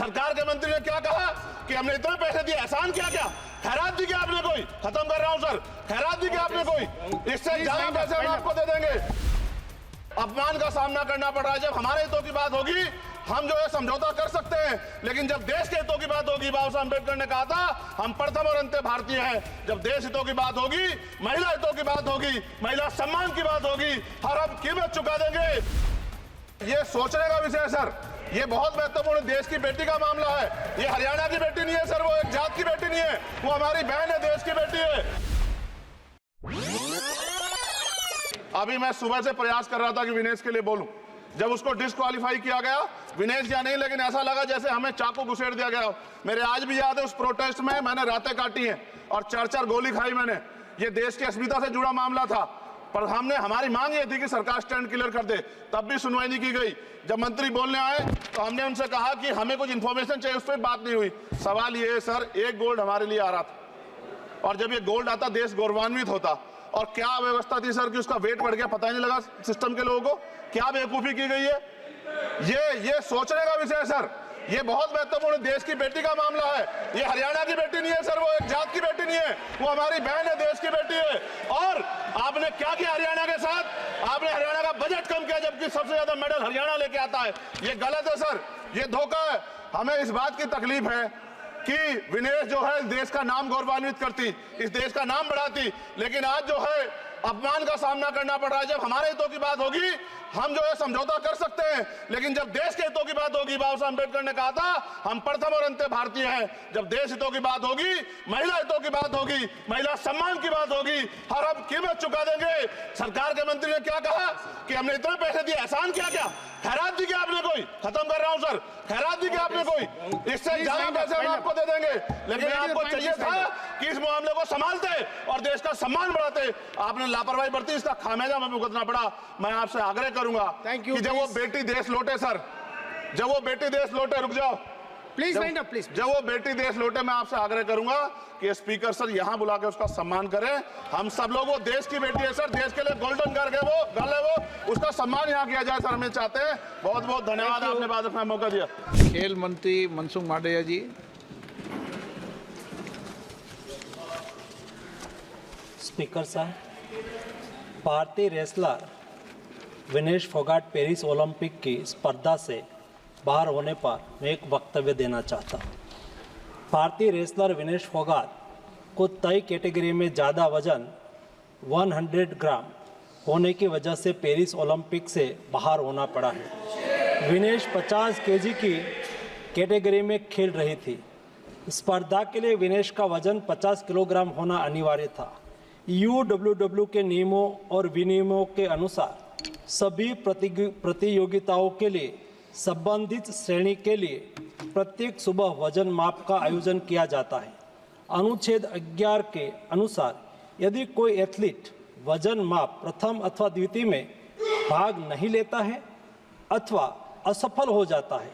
सरकार के मंत्री ने क्या कहा कि हमने इतने पैसे दिए, एहसान किया क्या? खैरात दी क्या आपने कोई? खत्म कर रहा हूं सर, खैरात दी क्या आपने कोई? इससे ज्यादा पैसे हम आपको दे देंगे। अपमान का सामना करना पड़ रहा है। जब हमारे हितों की बात होगी हम जो है समझौता कर सकते हैं, लेकिन जब देश के हितों की बात होगी, बाबा साहब अम्बेडकर ने कहा था हम प्रथम और अंत्य भारतीय हैं। जब देश हितों की बात होगी, महिला हितों की बात होगी, महिला सम्मान की बात होगी, हर हम कीमत चुका देंगे। ये सोचने का विषय है सर, ये बहुत महत्वपूर्ण देश की बेटी का मामला है। ये हरियाणा की बेटी नहीं है सर, वो एक जात की बेटी नहीं है, वो हमारी बहन है, देश की बेटी है। अभी मैं सुबह से प्रयास कर रहा था कि विनेश के लिए बोलूं। जब उसको डिस्क्वालीफाई किया गया, विनेश या नहीं, लेकिन ऐसा लगा जैसे हमें चाकू घुसेड़ दिया गया। मेरे आज भी याद है उस प्रोटेस्ट में मैंने रातें काटी हैं और 4-4 गोली खाई मैंने। ये देश की अस्मिता से जुड़ा मामला था, पर हमारी मांग ये थी कि सरकार स्टैंड क्लियर कर दे, तब भी सुनवाई नहीं की गई। जब मंत्री बोलने आए तो हमने उनसे कहा कि हमें कुछ इंफॉर्मेशन चाहिए, उस पर बात नहीं हुई। सवाल ये है सर, एक गोल्ड हमारे लिए आ रहा था और जब ये गोल्ड आता देश गौरवान्वित होता। और क्या व्यवस्था थी सर कि उसका वेट बढ़ गया, पता ही नहीं लगा सिस्टम के लोगों को। क्या बेवकूफी की गई है, ये सोचने का विषय है सर। ये बहुत महत्वपूर्ण देश की बेटी का मामला है। ये हरियाणा की बेटी नहीं है सर, वो एक जात की बेटी नहीं है, वो हमारी बहन है, देश की बेटी है। और आपने क्या किया हरियाणा के साथ? आपने हरियाणा का बजट कम किया, जबकि सबसे ज्यादा मेडल हरियाणा लेके आता है। ये गलत है सर, ये धोखा है। हमें इस बात की तकलीफ है कि विनेश जो है देश का नाम गौरवान्वित करती, इस देश का नाम बढ़ाती, लेकिन आज जो है अपमान का सामना करना पड़ रहा है। जब हमारे हितों की बात होगी हम जो है समझौता कर सकते हैं, लेकिन जब देश के हितों की बात होगी, बाबा साहब अम्बेडकर ने कहा था हम प्रथम और अंत्य भारतीय हैं। जब देश हितों की बात होगी, महिला हितों की बात होगी, महिला सम्मान की बात होगी, हर हम कीमत चुका देंगे। सरकार के मंत्री ने क्या कहा कि हमने इतने पैसे दिए, एहसान किया क्या? खैरात दी क्या आपने कोई? खत्म कर रहा हूं सर, खैरात दी क्या आपने कोई? इससे ज्यादा पैसे हम आपको दे देंगे, लेकिन आपको चाहिए था कि इस मामले को संभालते और देश का सम्मान बढ़ाते। आपने लापरवाही बरती, इसका खामियाजा हमें भुगतना पड़ा। मैं आपसे आग्रह करूंगा कि जब वो बेटी देश लौटे सर, जब वो बेटी देश लौटे, रुक जाओ प्लीज, प्लीज, जब वो बेटी देश लौटे मैं आपसे आग्रह करूंगा कि स्पीकर सर यहां बुला के उसका सम्मान करें। हम सब लोग, वो देश की बेटी है सर, देश के लिए गोल्डन गर्ल है वो, उसका सम्मान यहां किया जाए सर, हमें चाहते हैं। बहुत बहुत धन्यवाद, आपने बात रखने का मौका दिया। खेल मंत्री मनसुख मांडविया जी। स्पीकर साहब, भारतीय wrestler Vinesh Phogat Paris Olympic की स्पर्धा से बाहर होने पर मैं एक वक्तव्य देना चाहता हूँ। भारतीय रेसलर विनेश फोगाट को तय कैटेगरी में ज़्यादा वजन 100 ग्राम होने की वजह से पेरिस ओलंपिक से बाहर होना पड़ा है। विनेश 50 केजी की कैटेगरी में खेल रही थी। स्पर्धा के लिए विनेश का वजन 50 किलोग्राम होना अनिवार्य था। UWW के नियमों और विनियमों के अनुसार सभी प्रतियोगिताओं के लिए संबंधित श्रेणी के लिए प्रत्येक सुबह वजन माप का आयोजन किया जाता है। अनुच्छेद 11 के अनुसार यदि कोई एथलीट वजन माप प्रथम अथवा द्वितीय में भाग नहीं लेता है अथवा असफल हो जाता है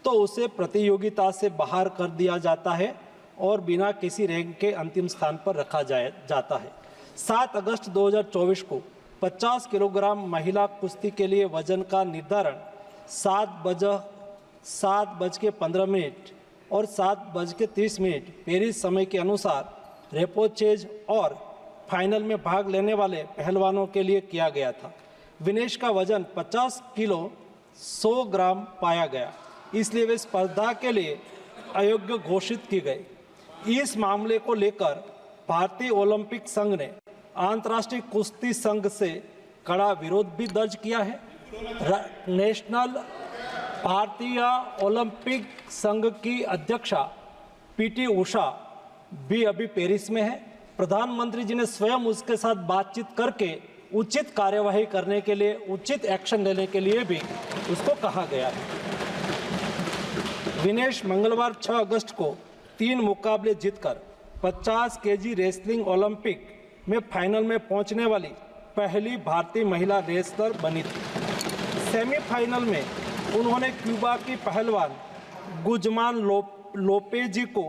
तो उसे प्रतियोगिता से बाहर कर दिया जाता है और बिना किसी रैंक के अंतिम स्थान पर रखा जाता है। 7 अगस्त 2024 को 50 किलोग्राम महिला कुश्ती के लिए वजन का निर्धारण 7:15 और 7:30 पेरिस समय के अनुसार रेपोचेज और फाइनल में भाग लेने वाले पहलवानों के लिए किया गया था। विनेश का वजन 50 किलो 100 ग्राम पाया गया, इसलिए वे स्पर्धा के लिए अयोग्य घोषित की गई। इस मामले को लेकर भारतीय ओलंपिक संघ ने अंतर्राष्ट्रीय कुश्ती संघ से कड़ा विरोध भी दर्ज किया है। नेशनल भारतीय ओलंपिक संघ की अध्यक्षा PT उषा भी अभी पेरिस में है। प्रधानमंत्री जी ने स्वयं उसके साथ बातचीत करके उचित कार्यवाही करने के लिए, उचित एक्शन लेने के लिए भी उसको कहा गया है। विनेश मंगलवार 6 अगस्त को 3 मुकाबले जीतकर 50 केजी रेसलिंग ओलंपिक में फाइनल में पहुंचने वाली पहली भारतीय महिला रेसलर बनी थी। सेमीफाइनल में उन्होंने क्यूबा की पहलवान गुजमान लोपेजी को,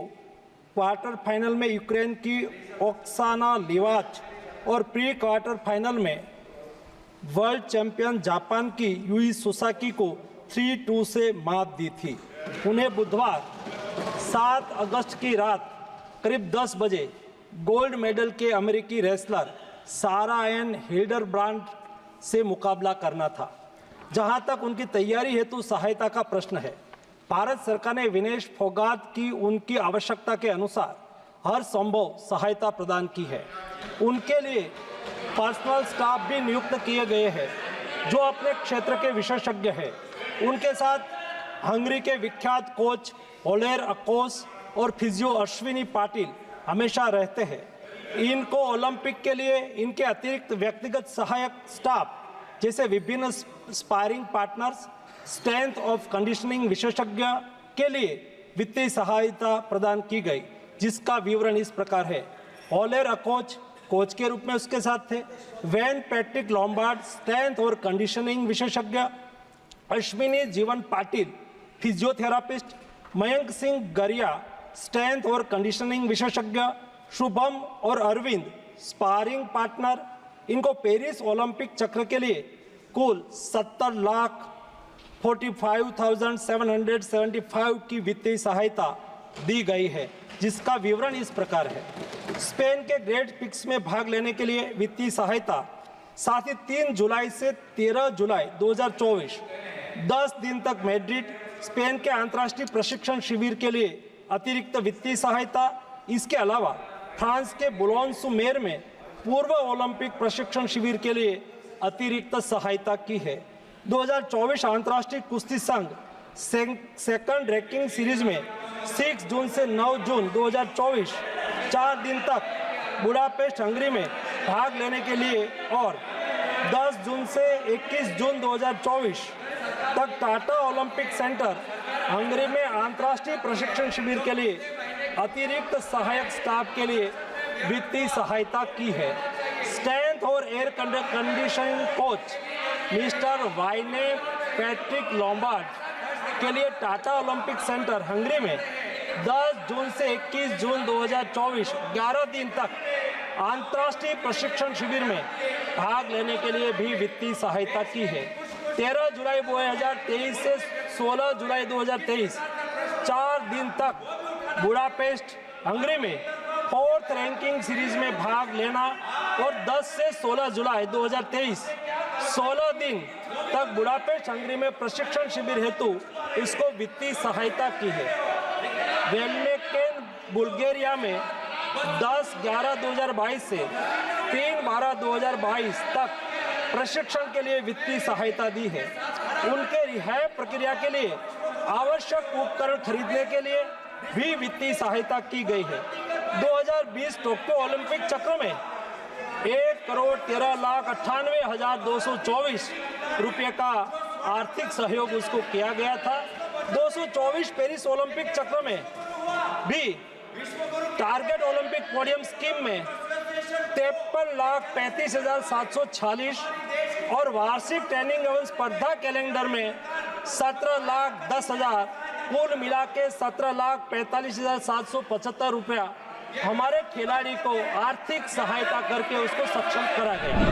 क्वार्टर फाइनल में यूक्रेन की ओक्साना लिवाच और प्री क्वार्टर फाइनल में वर्ल्ड चैंपियन जापान की यूई सुसाकी को 3-2 से मात दी थी। उन्हें बुधवार 7 अगस्त की रात करीब 10 बजे गोल्ड मेडल के अमेरिकी रेसलर सारा एन हिल्डरब्रांड से मुकाबला करना था। जहां तक उनकी तैयारी हेतु सहायता का प्रश्न है, भारत सरकार ने विनेश फोगाट की उनकी आवश्यकता के अनुसार हर संभव सहायता प्रदान की है। उनके लिए पर्सनल स्टाफ भी नियुक्त किए गए हैं जो अपने क्षेत्र के विशेषज्ञ हैं। उनके साथ हंगरी के विख्यात कोच ओलेर अकोस और फिजियो अश्विनी पाटिल हमेशा रहते हैं। इनको ओलंपिक के लिए इनके अतिरिक्त व्यक्तिगत सहायक स्टाफ जैसे विभिन्न sparring partners, strength of conditioning विशेषज्ञ के लिए वित्तीय सहायता प्रदान की गई, जिसका विवरण इस प्रकार है। ओलेर अकोच कोच के रूप में उसके साथ थे, वैन पैट्रिक लॉम्बार्ड स्ट्रेंथ और कंडीशनिंग विशेषज्ञ, अश्विनी जीवन पाटिल फिजियोथेरापिस्ट, मयंक सिंह गरिया स्ट्रेंथ और कंडीशनिंग विशेषज्ञ, शुभम और अरविंद स्पारिंग पार्टनर। इनको पेरिस ओलंपिक चक्र के लिए कुल 70,45,775 की वित्तीय सहायता दी गई है, जिसका विवरण इस प्रकार है। स्पेन के ग्रेट पिक्स में भाग लेने के लिए वित्तीय सहायता, साथ ही 3 जुलाई से 13 जुलाई 2024 10 दिन तक मैड्रिड स्पेन के अंतर्राष्ट्रीय प्रशिक्षण शिविर के लिए अतिरिक्त वित्तीय सहायता। इसके अलावा फ्रांस के बुलोन-sur-mer में पूर्व ओलंपिक प्रशिक्षण शिविर के लिए अतिरिक्त सहायता की है। 2024 अंतर्राष्ट्रीय कुश्ती संघ सेकंड रैंकिंग सीरीज में 6 जून से 9 जून 2024 4 दिन तक बुडापेस्ट हंगरी में भाग लेने के लिए और 10 जून से 21 जून 2024 तक टाटा ओलंपिक सेंटर हंगरी में अंतर्राष्ट्रीय प्रशिक्षण शिविर के लिए अतिरिक्त सहायक स्टाफ के लिए वित्तीय सहायता की है। स्ट्रेंथ और air conditioning coach mister Wayne Patrick Lombard के लिए टाटा ओलंपिक सेंटर हंगरी में 10 जून से 21 जून 2024 11 दिन तक अंतर्राष्ट्रीय प्रशिक्षण शिविर में भाग लेने के लिए भी वित्तीय सहायता की है। 13 जुलाई 2023 से 16 जुलाई 2023 4 दिन तक बुडापेस्ट हंगरी में 4th रैंकिंग सीरीज में भाग लेना और 10 से 16 जुलाई 2023 16 दिन तक बुडापेस्ट हंगरी में प्रशिक्षण शिविर हेतु इसको वित्तीय सहायता की है। वेल्लेकेन बुल्गारिया में 10/11/2022 से 3/12/2022 तक प्रशिक्षण के लिए वित्तीय सहायता दी है। उनके रिहाई प्रक्रिया के लिए आवश्यक उपकरण खरीदने के लिए भी वित्तीय सहायता की गई है। 2020 टोक्यो ओलंपिक चक्र में 1,13,98,224 रुपये का आर्थिक सहयोग उसको किया गया था। 224 पेरिस ओलंपिक चक्र में भी टारगेट ओलंपिक पोडियम स्कीम में 53,35,746 और वार्षिक ट्रेनिंग एवं स्पर्धा कैलेंडर में 17,10,000 कुल मिला के 17,45,775 रुपया हमारे खिलाड़ी को आर्थिक सहायता करके उसको सक्षम करा गया।